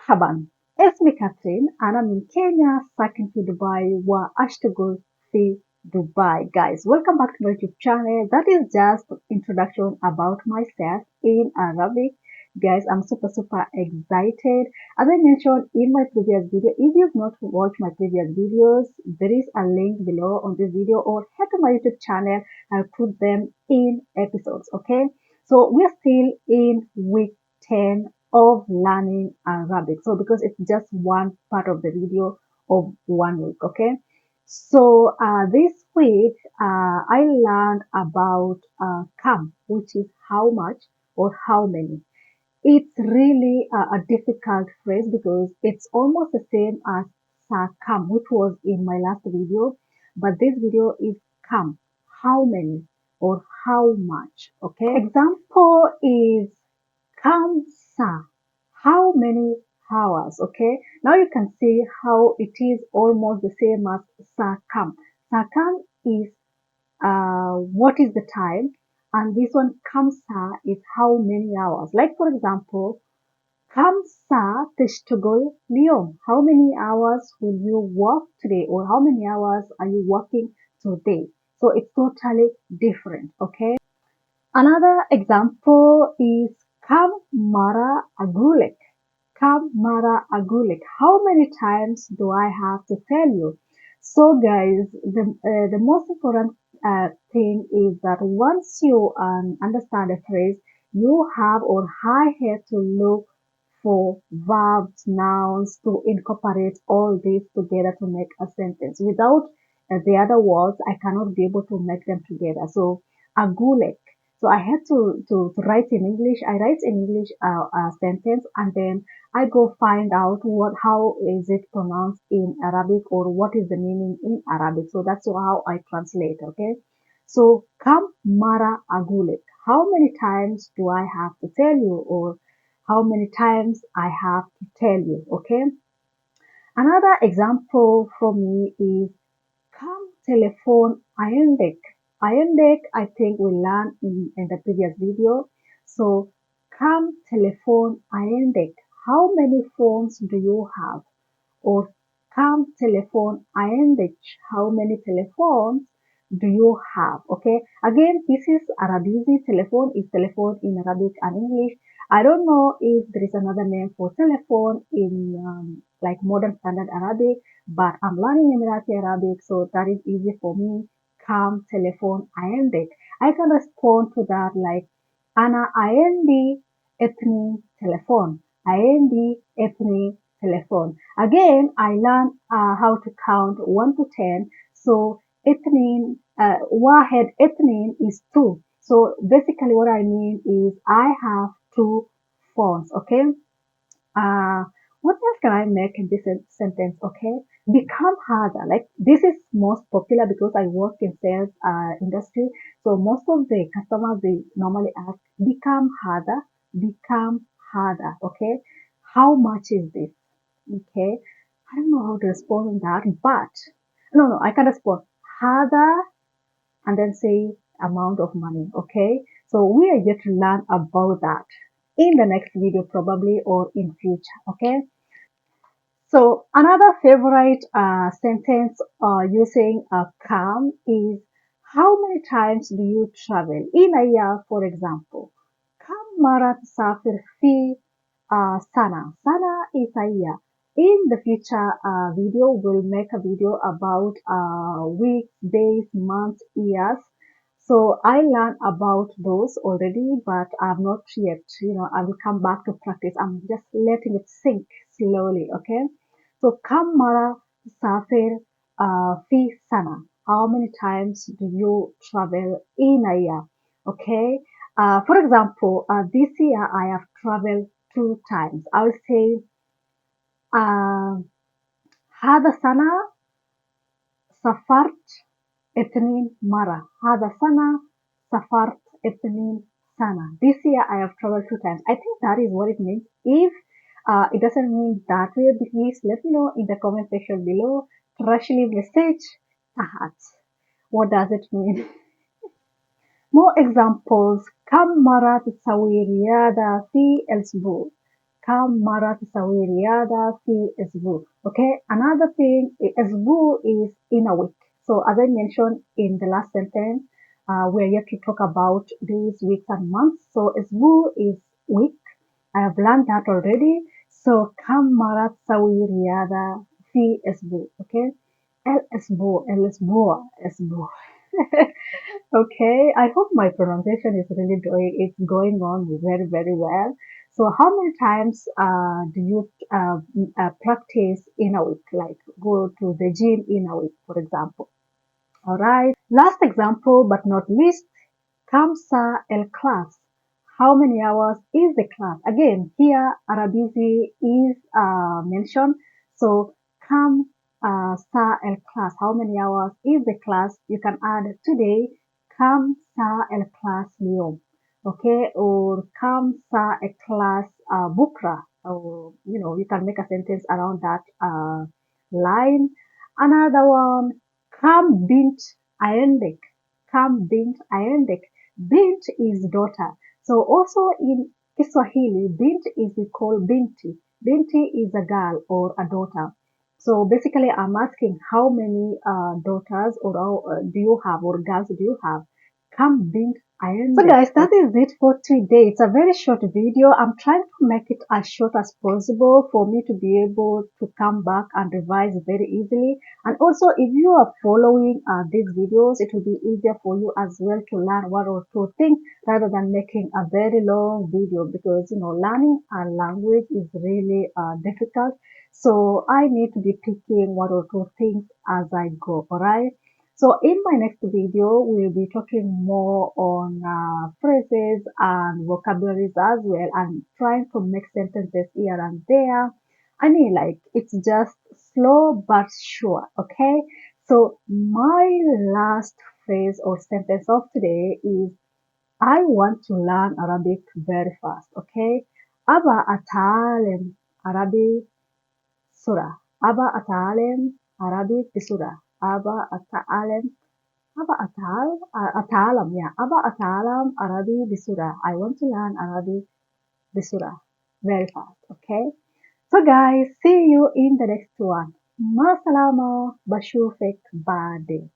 مرحبا، اسمي كاترين. أنا من كينيا، ساكن في دبي وأشتغل في Dubai. Guys, welcome back to my YouTube channel. That is just introduction about myself in Arabic. Guys, I'm super excited. As I mentioned in my previous video, if you've not watched my previous videos, there is a link below on this video, or head to my YouTube channel. I'll put them in episodes. Okay, so we're still in week 10 of learning Arabic. So because it's just one part of the video of 1 week, okay? So this week I learned about kam, which is how much or how many. It's really a difficult phrase because it's almost the same as kam, which was in my last video, but this video is kam, how many or how much, okay? Example is Kamsa. How many hours? Okay. Now you can see how it is almost the same as Sakam. Sakam is what is the time, and this one Kamsa is how many hours. Like for example, Kamsa تشتغل اليوم. How many hours will you work today, or how many hours are you working today? So it's totally different. Okay. Another example is Kam Mara Agulek. Kam Mara Agulek. How many times do I have to tell you? So guys, the most important thing is that once you understand a phrase, you have or I have to look for verbs, nouns to incorporate all this together to make a sentence. Without the other words, I cannot be able to make them together. So agulek. So I had to write in English. I write in English a sentence, and then I go find out how is it pronounced in Arabic, or what is the meaning in Arabic. So that's how I translate. Okay. So kam mara agulek. How many times do I have to tell you, or how many times I have to tell you? Okay. Another example from me is Kam telephone ayendek. Ayendek, I think we learned in the previous video. So, kam telephone ayendek. How many phones do you have? Or kam telephone ayendek. How many telephones do you have? Okay. Again, this is Arabic. Telephone is telephone in Arabic and English. I don't know if there is another name for telephone in like modern standard Arabic, but I'm learning Emirati Arabic, so that is easy for me. Kam telephone ayendek. I can respond to that like Ana ayendi etni telephone. Ayendi etni telephone. Again, I learned how to count 1 to 10. So ethnin, wahed ethnin is 2. So basically what I mean is I have 2 phones, okay? What else can I make in this sentence, okay? Become harder. Like this is most popular because I work in sales industry. So most of the customers, they normally ask, become harder, okay? How much is this? Okay. I don't know how to respond on that, but no, I can respond harder and then say amount of money. Okay. So we are yet to learn about that in the next video probably, or in future. Okay. So another favorite sentence using calm is how many times do you travel in a year? For example, kam mara tusafir fi sana. Sana is a year. In the future video, we'll make a video about weeks, days, months, years. So I learned about those already, but I'm not yet, I will come back to practice. I'm just letting it sink slowly, okay? So kam mara safir fi sana. How many times do you travel in a year? Okay. For example, this year I have traveled 2 times. I will say هذا سنة سافرت 2 مرة. هذا سنة سافرت 2 سنة. This year I have traveled 2 times. I think that is what it means. If it doesn't mean that way, please let me know in the comment section below. Rashli message tahat. What does it mean? More examples. كم مرة تسوي رياضة في الأسبوع? كم مرة تسوي رياضة في أسبوع. Okay, another thing, أسبوع is in a week. So as I mentioned in the last sentence, we're yet to talk about days, weeks, and months. So أسبوع is week. I have learned that already. So كم مرة تسوي رياضة في أسبوع. Okay, الأسبوع. Okay, I hope my pronunciation is really going on very, very well. So how many times do you practice in a week? Like go to the gym in a week, for example. All right. Last example, but not least, Kamsa el class. How many hours is the class? Again, here Arabizi is mentioned. So Kam sa el class. How many hours is the class? You can add today. Kam sa el class اليوم. Okay, or kam sa el class bukra. Or you can make a sentence around that line. Another one. Kam bint ayendek. Kam bint ayendek. Bint is daughter. So also in Kiswahili, bint is called binti. Binti is a girl or a daughter. So basically, I'm asking how many daughters or do you have or girls do you have? Kam bint ayende. So guys, that is it for today. It's a very short video. I'm trying to make it as short as possible for me to be able to come back and revise very easily. And also, if you are following these videos, it will be easier for you as well to learn one or two things rather than making a very long video because, learning a language is really difficult. So I need to be picking one or two things as I go, alright? So in my next video, we'll be talking more on phrases and vocabularies as well and trying to make sentences here and there. I mean, like, it's just slow but sure, okay? So my last phrase or sentence of today is, I want to learn Arabic very fast, okay? Aba أتعلم Arabic بسرعة. أبى أتعلم Arabic بسرعة. أبى أتعلم أبى أتعلم عربي بسرعة. I want to learn Arabic بسرعة. Very fast, okay? So guys, see you in the next one. مع السلامة. بشوفك بعدين.